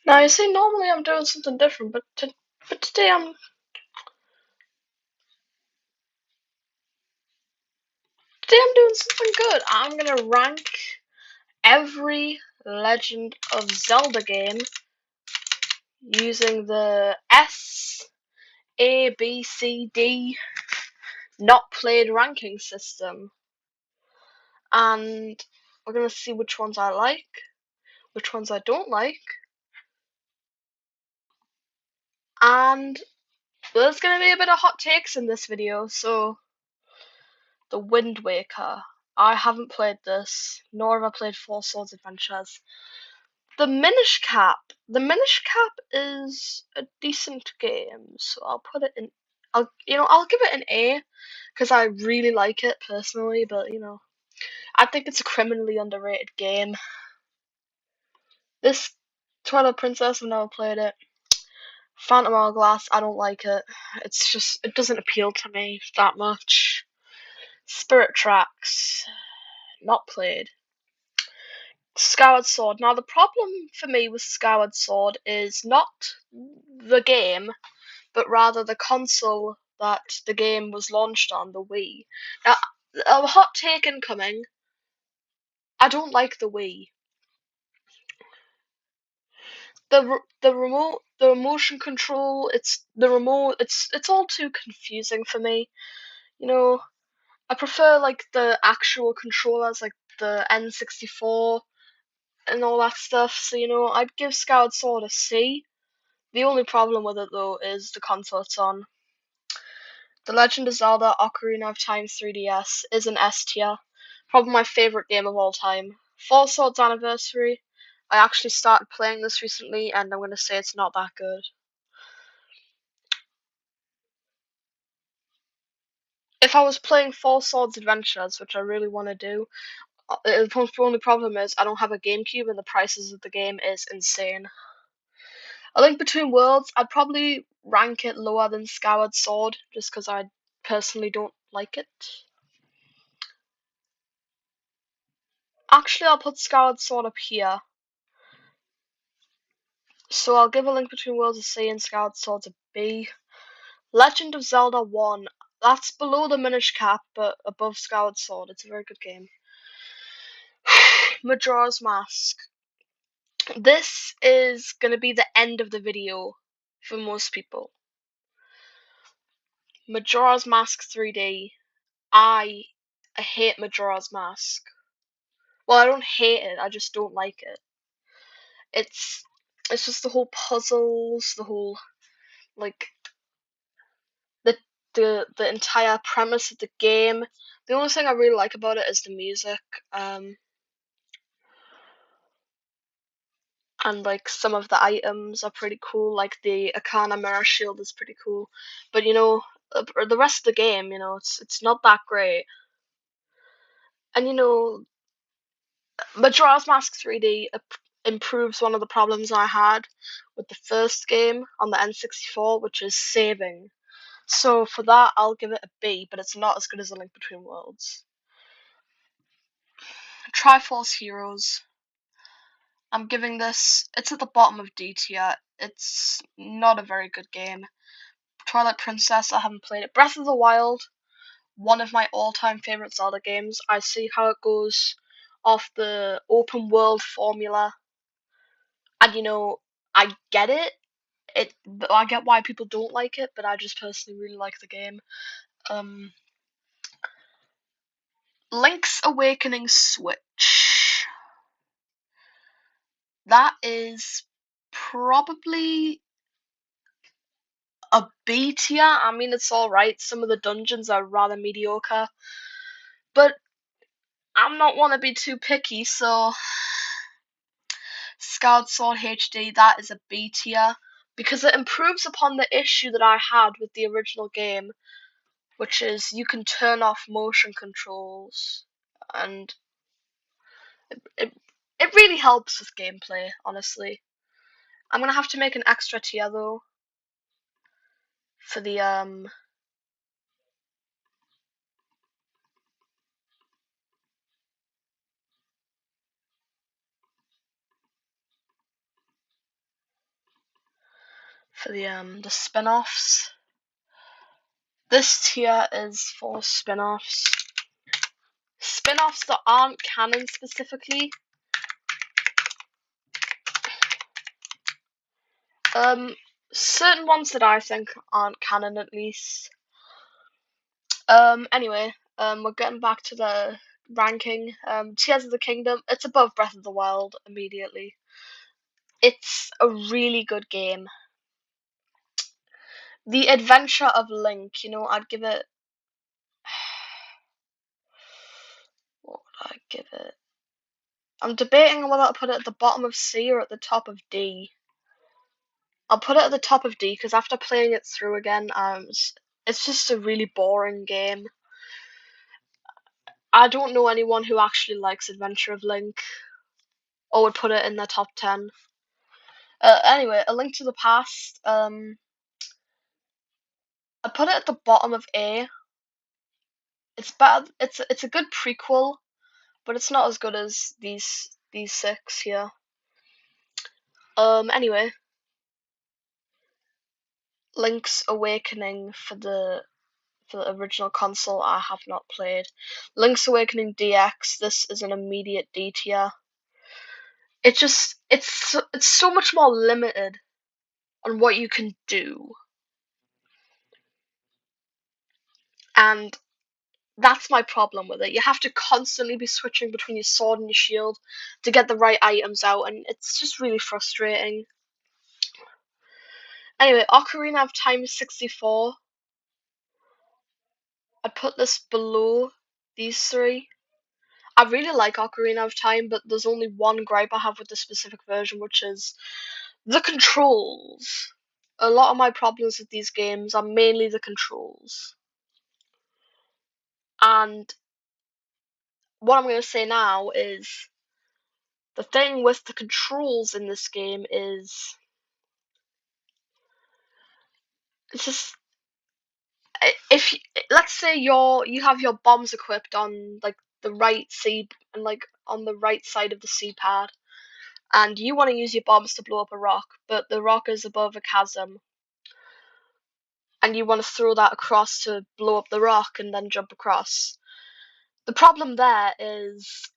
Now you see, normally I'm doing something different, but today I'm doing something good. I'm gonna rank every Legend of Zelda game using the S A B C D not played ranking system, and we're gonna see which ones I like, which ones I don't like, and there's gonna be a bit of hot takes in this video. So the Wind Waker. I haven't played this, nor have I played Four Swords Adventures. The Minish Cap. The Minish Cap is a decent game, so I'll put it in. I'll give it an A because I really like it personally. But I think it's a criminally underrated game. This Twilight Princess, I've never played it. Phantom Hourglass, I don't like it. It doesn't appeal to me that much. Spirit Tracks, not played. Skyward Sword. Now, the problem for me with Skyward Sword is not the game, but rather the console that the game was launched on, the Wii. Now, a hot take incoming. I don't like the Wii. The remote, the motion control, it's the remote. It's all too confusing for me. You know, I prefer like the actual controllers, like the N64 and all that stuff. So I'd give Skyward Sword a C. The only problem with it though is the console it's on. The Legend of Zelda Ocarina of Time 3DS is an S tier. Probably my favourite game of all time. Four Swords Anniversary. I actually started playing this recently and I'm gonna say it's not that good. If I was playing Four Swords Adventures, which I really want to do, the only problem is I don't have a GameCube and the prices of the game is insane. A Link Between Worlds, I'd probably rank it lower than Skyward Sword, just because I personally don't like it. Actually, I'll put Skyward Sword up here. So I'll give A Link Between Worlds a C and Skyward Sword a B. Legend of Zelda 1, that's below the Minish Cap, but above Skyward Sword. It's a very good game. Majora's Mask. This is going to be the end of the video for most people. Majora's Mask 3D. I hate Majora's Mask. Well, I don't hate it, I just don't like it. It's it's just the whole puzzles, the whole like the the entire premise of the game. The only thing I really like about it is the music, and like some of the items are pretty cool. Like the Akana Mirror Shield is pretty cool, but the rest of the game, it's not that great. And Majora's Mask 3D improves one of the problems I had with the first game on the N64, which is saving. So for that, I'll give it a B, but it's not as good as A Link Between Worlds. Triforce Heroes. I'm giving this. It's at the bottom of D tier. It's not a very good game. Twilight Princess. I haven't played it. Breath of the Wild. One of my all-time favorite Zelda games. I see how it goes off the open world formula, and I get it. I get why people don't like it, but I just personally really like the game. Um, Link's Awakening Switch. That is probably a B tier. I mean, it's alright. Some of the dungeons are rather mediocre, but I'm not want to be too picky, so Skyward Sword HD, that is a B tier because it improves upon the issue that I had with the original game, which is you can turn off motion controls, and it it really helps with gameplay, honestly. I'm gonna have to make an extra tier though for the for the spin-offs. This tier is for spin-offs. Spin-offs that aren't canon specifically. Certain ones that I think aren't canon at least. Anyway, we're getting back to the ranking. Tears of the Kingdom, it's above Breath of the Wild immediately. It's a really good game. The Adventure of Link, I'd give it. What would I give it? I'm debating whether to put it at the bottom of C or at the top of D. I'll put it at the top of D because after playing it through again, it's just a really boring game. I don't know anyone who actually likes Adventure of Link or would put it in their top 10. Anyway, A Link to the Past. I put it at the bottom of A. It's bad. It's a good prequel, but it's not as good as these 6 here. Anyway, Link's Awakening for the original console I have not played. Link's Awakening DX. This is an immediate D tier. It's so much more limited on what you can do, and that's my problem with it. You have to constantly be switching between your sword and your shield to get the right items out, and it's just really frustrating. Anyway, Ocarina of Time 64. I'd put this below these 3. I really like Ocarina of Time, but there's only one gripe I have with the specific version, which is the controls. A lot of my problems with these games are mainly the controls. And what I'm going to say now is the thing with the controls in this game is it's just if let's say you have your bombs equipped on like the right C and like on the right side of the C pad, and you want to use your bombs to blow up a rock, but the rock is above a chasm, and you want to throw that across to blow up the rock and then jump across. The problem there is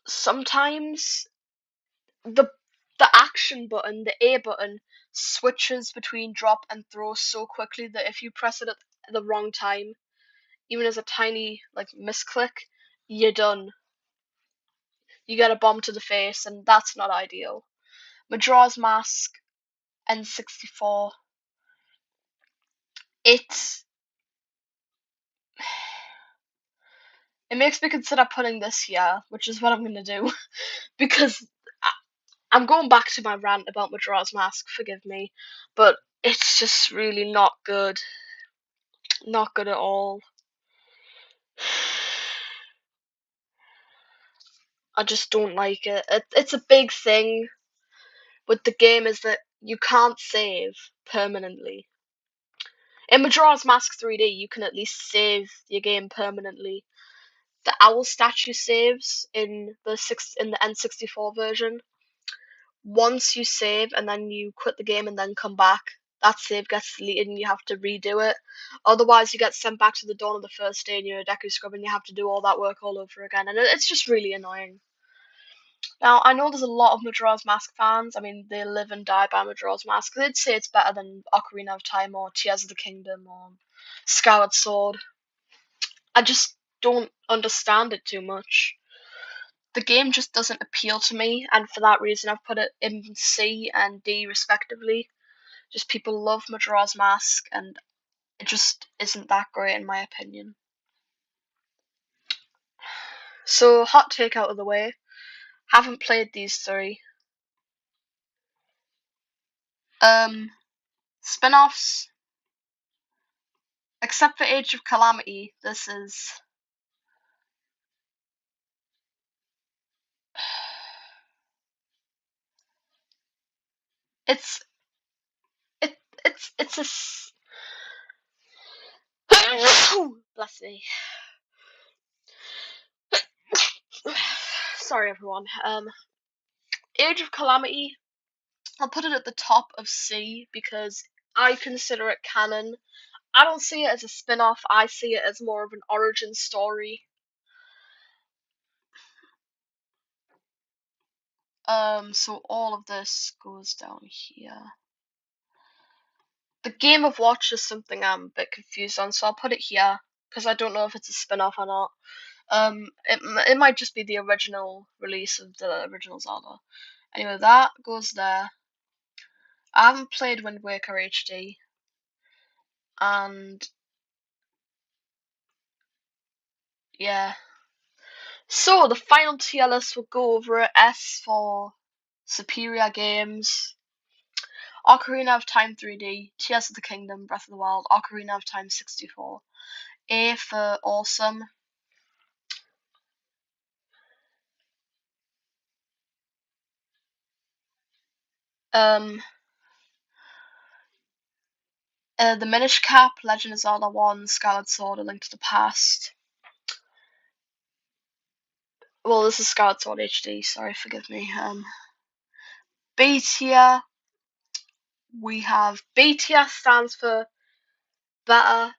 sometimes the action button, the A button, switches between drop and throw so quickly that if you press it at the wrong time, even as a tiny like misclick, you're done. You get a bomb to the face, and that's not ideal. Majora's Mask N64. It makes me consider putting this here, which is what I'm gonna do, because I'm going back to my rant about Majora's Mask. Forgive me, but it's just really not good. Not good at all. I just don't like it. It's a big thing with the game is that you can't save permanently. In Majora's Mask 3D, you can at least save your game permanently. The owl statue saves in the N64 version. Once you save and then you quit the game and then come back, that save gets deleted and you have to redo it. Otherwise, you get sent back to the dawn of the first day and you're a Deku Scrub and you have to do all that work all over again, and it's just really annoying. Now, I know there's a lot of Majora's Mask fans. I mean, they live and die by Majora's Mask. They'd say it's better than Ocarina of Time or Tears of the Kingdom or Skyward Sword. I just don't understand it too much. The game just doesn't appeal to me, and for that reason, I've put it in C and D respectively. Just people love Majora's Mask, and it just isn't that great in my opinion. So, hot take out of the way. Haven't played these 3. Spin-offs. Except for Age of Calamity, this is it's it's a bless me. Sorry everyone. Age of Calamity, I'll put it at the top of C because I consider it canon. I don't see it as a spin-off. I see it as more of an origin story. So all of this goes down here. The Game of Watch is something I'm a bit confused on, so I'll put it here because I don't know if it's a spin-off or not. It might just be the original release of the original Zelda. Anyway, that goes there. I haven't played Wind Waker HD, and yeah. So the final tier list will go over it. S for superior games. Ocarina of Time 3D, Tears of the Kingdom, Breath of the Wild, Ocarina of Time 64. A for awesome. Um, the Minish Cap, Legend of Zelda 1, Skyward Sword, A Link to the Past. Well, this is Skyward Sword HD, sorry, forgive me. B tier, we have B tier stands for better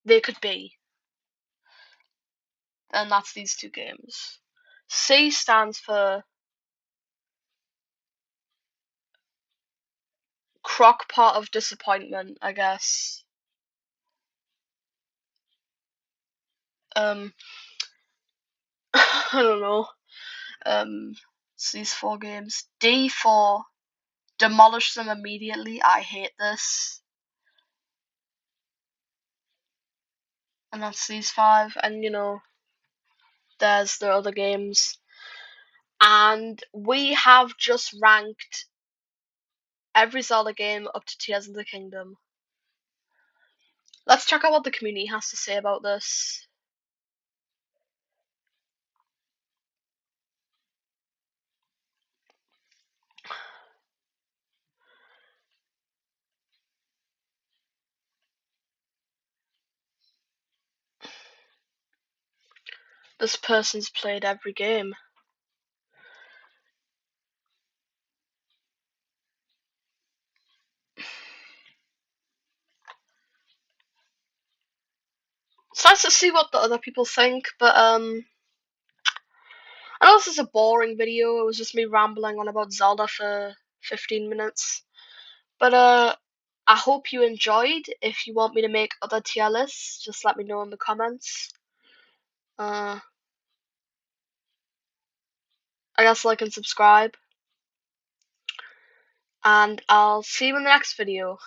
they could be, and that's these two games. C stands for crock pot of disappointment, I guess. Um, I don't know. It's these four games. D for demolish them immediately. I hate this. And that's these five. And there's the other games. And we have just ranked every Zelda game up to Tears of the Kingdom. Let's check out what the community has to say about this. This person's played every game. It's nice to see what the other people think, but I know this is a boring video. It was just me rambling on about Zelda for 15 minutes. But I hope you enjoyed. If you want me to make other tier lists, just let me know in the comments. I guess like and subscribe. And I'll see you in the next video.